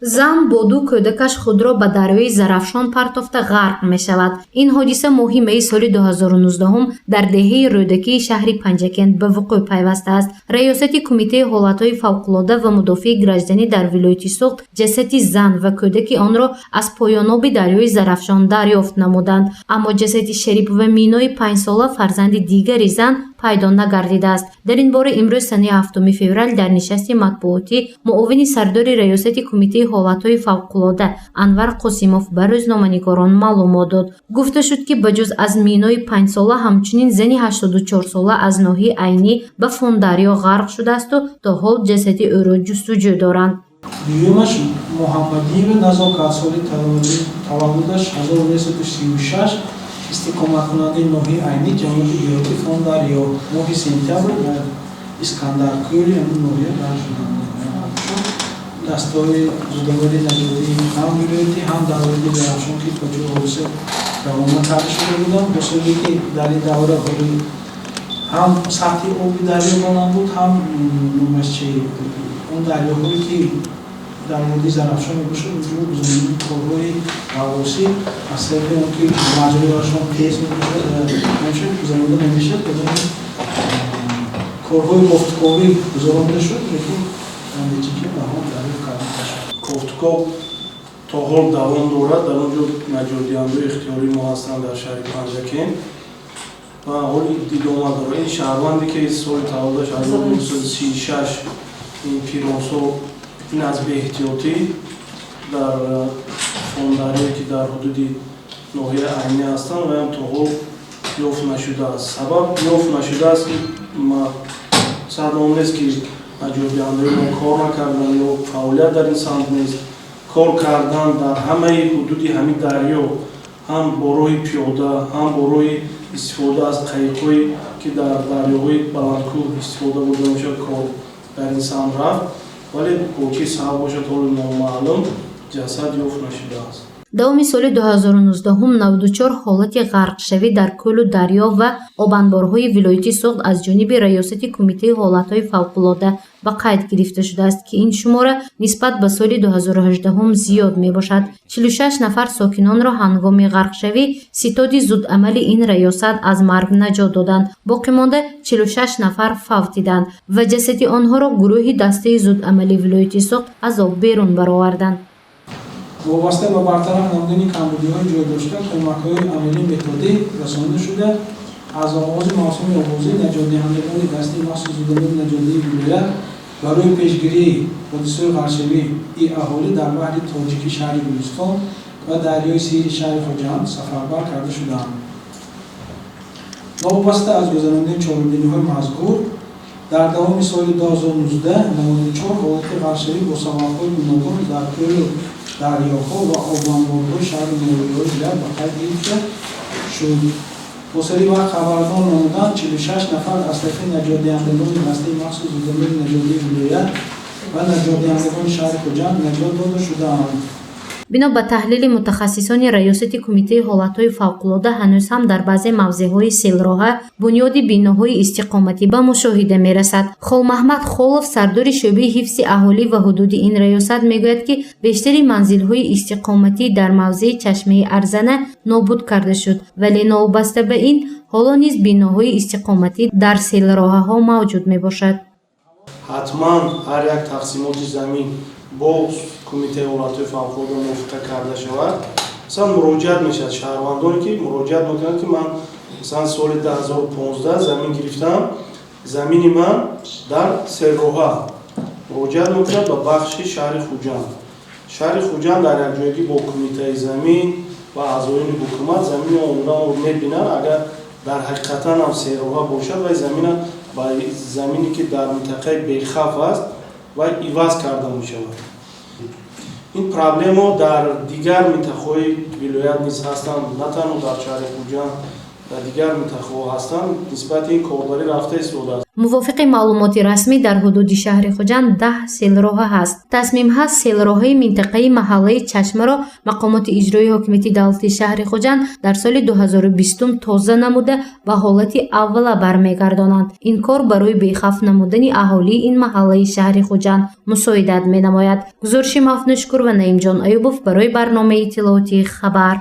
зан бо ду кӯдакаш худро ба дарёи Зарафшон партофта ғарқ мешавад. Ин ҳодиса моҳи меи соли 2019 дар деҳаи рӯдакии шаҳри Панҷакент ба вуқӯъ пайваста аст. Раёсати кумитаи ҳолатҳои фавқулода ва мудофиаи гражданӣ дар вилояти Суғд ҷасади зан ва кӯдаки онро аз поёноби дарёи Зарафшон дарёфт намуданд, аммо ҷасади Шарип ва Минои 5 сола фарзанди дигари зан пайдо нагардидааст. Дар ин бора имрӯз сани 7 феврал дар нишасти матбуотӣ муовини сардори раёсати кумитаи ҳолатҳои фавқулода Анвар Қосимов ба рӯзноманигорон маълумот дод. Гуфта шуд ки ба ҷуз аз Минои 5 сола ҳамчунин зани 84 сола аз ноҳияи Айнӣ ба Фондарё ғарқ шудаасту то ҳол ҷасади ӯро ҷустуҷӯ доранд. Дуюмаш Муҳаммадиева Назок аз соли таваллудаш 1936 истиқоматкунандаи ноҳияи Айнӣ ҷамъияти диёрати Фондарё моҳи сентябр дар Искандаркӯли ноҳия дар шуданд. Дастори зудовари наҷодӣ ҳам вилоятӣ ҳам давлати Зарафшон ки ба ҷои ҳодиса равона карда шуда буданд. ҳосили ки дар ин давра ҳам сатҳи оби дарё баланд буд, ҳам он дарёҳое ки дар мурди Зарафшон мебошад гузарондани корҳои ғавосӣ аз тариқи он ки маҷориашон тез мебошад гузаронда намешад, корҳои кофткорӣ гузаронда шуд, лекин натиҷаи баҳон дарё карда шуд. Кофткор то ҳол давом дорад. Дар онҷо наҷотдиҳандаҳои ихтиёрӣ мо ҳастанд дар шаҳри Панҷакент ва ҳоли идома дорад. Ин шаҳрванде ки соли таваллудаш 1936 ин пиронсол ин аз беэҳтиётӣ дар Фондарё ки дар ҳудуди ноҳияи Айнӣ ҳастанд ва ҳам то ҳол ёфт нашудааст. Сабаб ёфт нашудааст ки сад он нест ки наҷотдиҳандаҳои мо кор накарданд ё фаъолият дар ин самт нест. Кор кардан дар ҳамаи ҳудуди ҳамин дарё, ҳам бо роҳи пиёда, ҳам бо роҳи истифода аз қайиқҳое ки дар дарёҳои баландкӯҳ истифода бурда мешавад, кор дар ин самт рафт, вале бо чӣ сабаб бошад ҳоли номаълум ҷасад ёфт нашудааст. давоми соли 2019 94 ҳолати ғарқшавӣ дар кӯлу дарё ва обанборҳои вилояти Суғд аз ҷониби раёсати кумитаи ҳолатҳои фавқулода ба қайд гирифта шудааст ки ин шумора нисбат ба соли 2018 зиёд мебошад. 46 нафар сокинонро ҳангоми ғарқшавӣ ситоди зудамали ин раёсат аз марг наҷот доданд. боқӣ монда 46 нафар фавтиданд ва ҷасади онҳоро гурӯҳи дастаи зудамали вилояти Суғд аз об берун бароварданд. вобаста ба бартараф намудани камбудиҳои ҷойдошта кӯмакҳои амалӣ методӣ расонида шуда аз оғози мавсими овозӣ наҷотдиҳандагони дастаи махсуси зудамали наҷотдии вилоят барои пешгирии ҳодисаҳои ғарқшавии аҳолӣ дар баҳри тоҷикӣ шаҳри Гулистон ва дарёи Сири шаҳри Хоҷанд сафарбар карда шуданд. новобаста аз гузарондани чорабиниҳои мазкур дар давоми соли 2019 94 ҳолати ғарқшавӣ бо сабабҳои гуногун дар кӯлу дарёҳо ва обанборҳои шаҳри Нуриёи дигар ба қайд гирифта шуд. бо сари вақт хабарнор намуданд 46 нафар аз тарафи наҷотдиҳандагони дастаи махсуси зудамали наҷотдии вилоят ва наҷотдиҳандагони шаҳри Хоҷанд наҷот дода шудаанд. бино ба таҳлили мутахассисони раёсати кумитаи ҳолатҳои фавқулода ҳанӯз ҳам дар баъзе мавзеъҳои селроҳа бунёди биноҳои истиқоматӣ ба мушоҳида мерасад. Холмаҳмад Холов сардори шӯъбаи ҳифзи аҳолӣ ва ҳудуди ин раёсат мегӯяд ки бештари манзилҳои истиқоматӣ дар мавзеи Чашмаи Арзана нобуд карда шуд, вале новобаста ба ин ҳоло низ биноҳои истиқоматӣ дар селроҳаҳо мавҷуд мебошад. ҳатман ҳар як тақсимоти замин бо кумитаи ҳолатҳои фавқулода мувофиқа карда шавад. мисалан муроҷиат мешавад шаҳрвандоне ки муроҷиат мекунанд ки ман мисалан соли 2015 замин гирифтам, замини ман дар серроҳа муроҷиат мекунад ба бахши шаҳри Хуҷанд. шаҳри Хуҷанд дар якҷоягӣ бо кумитаи замин ва аъзоёни ҳукумат замини онро мебинанд. агар дар ҳақиқатан ҳам серроҳа бошад вай замина ба замине ки дар минтақаи бехавф аст вай иваз карда мешавад. ин проблема дар дигар минтақаҳои вилоят низ ҳастанд, на танҳо дар шаҳри Хуҷанд, ва дигар минтақаҳо ҳастанд нисбати ин корбарӣ рафта истодаст. мувофиқи маълумоти расмӣ дар ҳудуди шаҳри хуҷанд 10 селроҳа ҳаст. Тасмим ҳаст селроҳаи минтақаи маҳаллаи Чашмаро мақомоти иҷроии ҳокимияти давлати шаҳри хуҷанд дар соли 2020 тоза намуда ба ҳолати аввала бармегардонанд. Ин кор барои бехавф намудани аҳолии ин маҳаллаи шаҳри хуҷанд мусоидат менамояд. гузориши Мафнушкур ва Наимҷон Аюбов барои барномаи иттилоотии Хабар.